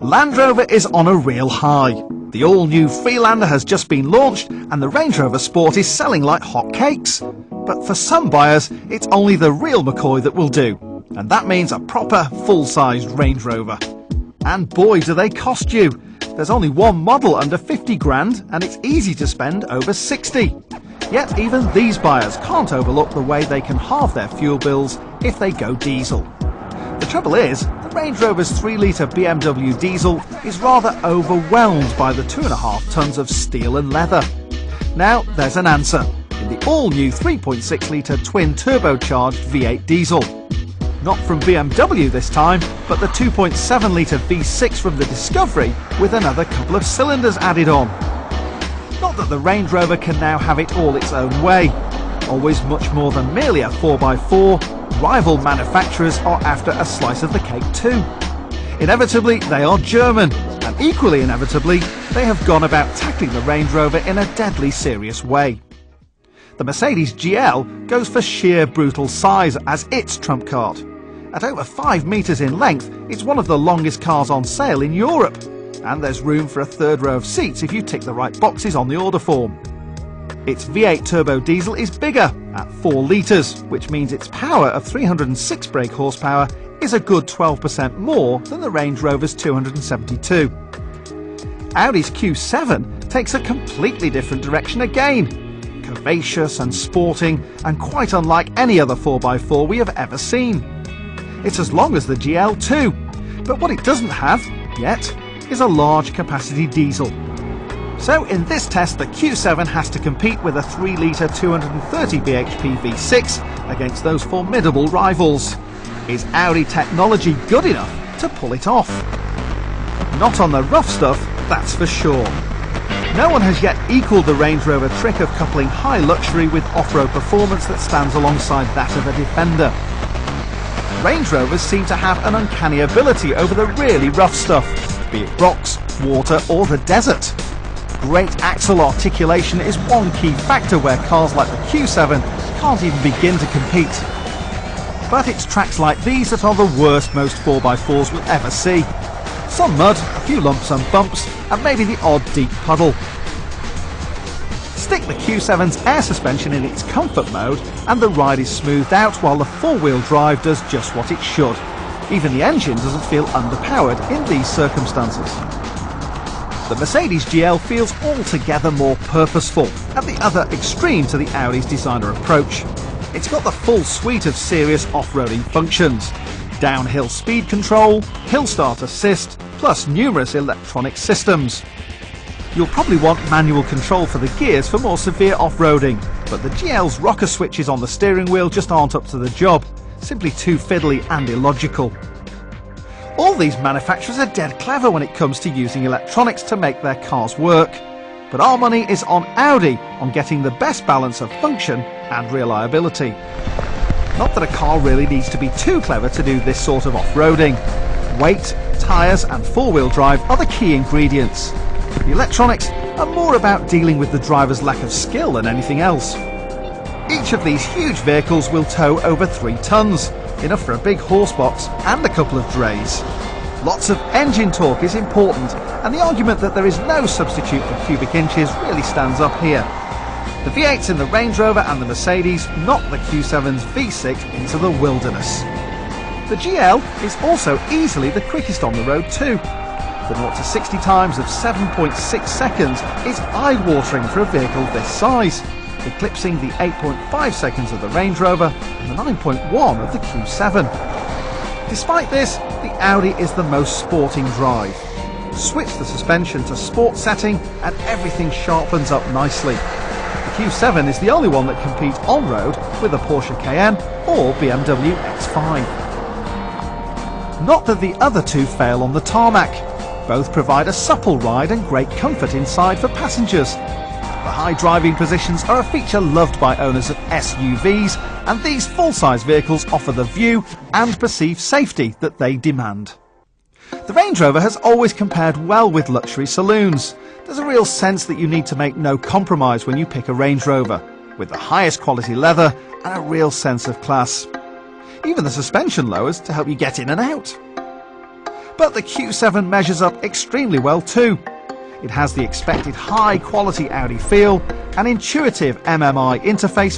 Land Rover is on a real high. The all-new Freelander has just been launched and the Range Rover Sport is selling like hotcakes. But for some buyers, it's only the real McCoy that will do. And that means a proper, full-sized Range Rover. And boy, do they cost you. There's only one model under 50 grand and it's easy to spend over 60. Yet even these buyers can't overlook the way they can halve their fuel bills if they go diesel. The trouble is, the Range Rover's 3-litre BMW diesel is rather overwhelmed by the 2.5 tonnes of steel and leather. Now, there's an answer in the all-new 3.6-litre twin-turbocharged V8 diesel. Not from BMW this time, but the 2.7-litre V6 from the Discovery with another couple of cylinders added on. Not that the Range Rover can now have it all its own way. Always much more than merely a 4x4, rival manufacturers are after a slice of the cake too. Inevitably, they are German, and equally inevitably, they have gone about tackling the Range Rover in a deadly serious way. The Mercedes GL goes for sheer brutal size as its trump card. At over 5 metres in length, it's one of the longest cars on sale in Europe, and there's room for a third row of seats if you tick the right boxes on the order form. Its V8 turbo diesel is bigger, at 4 litres, which means its power of 306 brake horsepower is a good 12% more than the Range Rover's 272. Audi's Q7 takes a completely different direction again. Curvaceous and sporting, and quite unlike any other 4x4 we have ever seen. It's as long as the GL too, but what it doesn't have, yet, is a large capacity diesel. So in this test the Q7 has to compete with a 3-litre 230 bhp V6 against those formidable rivals. Is Audi technology good enough to pull it off? Not on the rough stuff, that's for sure. No one has yet equalled the Range Rover trick of coupling high luxury with off-road performance that stands alongside that of a Defender. Range Rovers seem to have an uncanny ability over the really rough stuff, be it rocks, water or the desert. Great axle articulation is one key factor where cars like the Q7 can't even begin to compete. But it's tracks like these that are the worst most 4x4s will ever see. Some mud, a few lumps and bumps, and maybe the odd deep puddle. Stick the Q7's air suspension in its comfort mode and the ride is smoothed out while the four-wheel drive does just what it should. Even the engine doesn't feel underpowered in these circumstances. The Mercedes GL feels altogether more purposeful, at the other extreme to the Audi's designer approach. It's got the full suite of serious off-roading functions. Downhill speed control, hill start assist, plus numerous electronic systems. You'll probably want manual control for the gears for more severe off-roading, but the GL's rocker switches on the steering wheel just aren't up to the job, simply too fiddly and illogical. All these manufacturers are dead clever when it comes to using electronics to make their cars work. But our money is on Audi on getting the best balance of function and reliability. Not that a car really needs to be too clever to do this sort of off-roading. Weight, tyres and four-wheel drive are the key ingredients. The electronics are more about dealing with the driver's lack of skill than anything else. Each of these huge vehicles will tow over 3 tonnes, enough for a big horse box and a couple of drays. Lots of engine torque is important, and the argument that there is no substitute for cubic inches really stands up here. The V8's in the Range Rover and the Mercedes knock the Q7's V6 into the wilderness. The GL is also easily the quickest on the road too. The 0 to 60 times of 7.6 seconds is eye-watering for a vehicle this size, eclipsing the 8.5 seconds of the Range Rover and the 9.1 of the Q7. Despite this, the Audi is the most sporting drive. Switch the suspension to sport setting and everything sharpens up nicely. The Q7 is the only one that competes on-road with a Porsche Cayenne or BMW X5. Not that the other two fail on the tarmac. Both provide a supple ride and great comfort inside for passengers. The high driving positions are a feature loved by owners of SUVs, and these full-size vehicles offer the view and perceived safety that they demand. The Range Rover has always compared well with luxury saloons. There's a real sense that you need to make no compromise when you pick a Range Rover, with the highest quality leather and a real sense of class. Even the suspension lowers to help you get in and out. But the Q7 measures up extremely well too. It has the expected high quality Audi feel, an intuitive MMI interface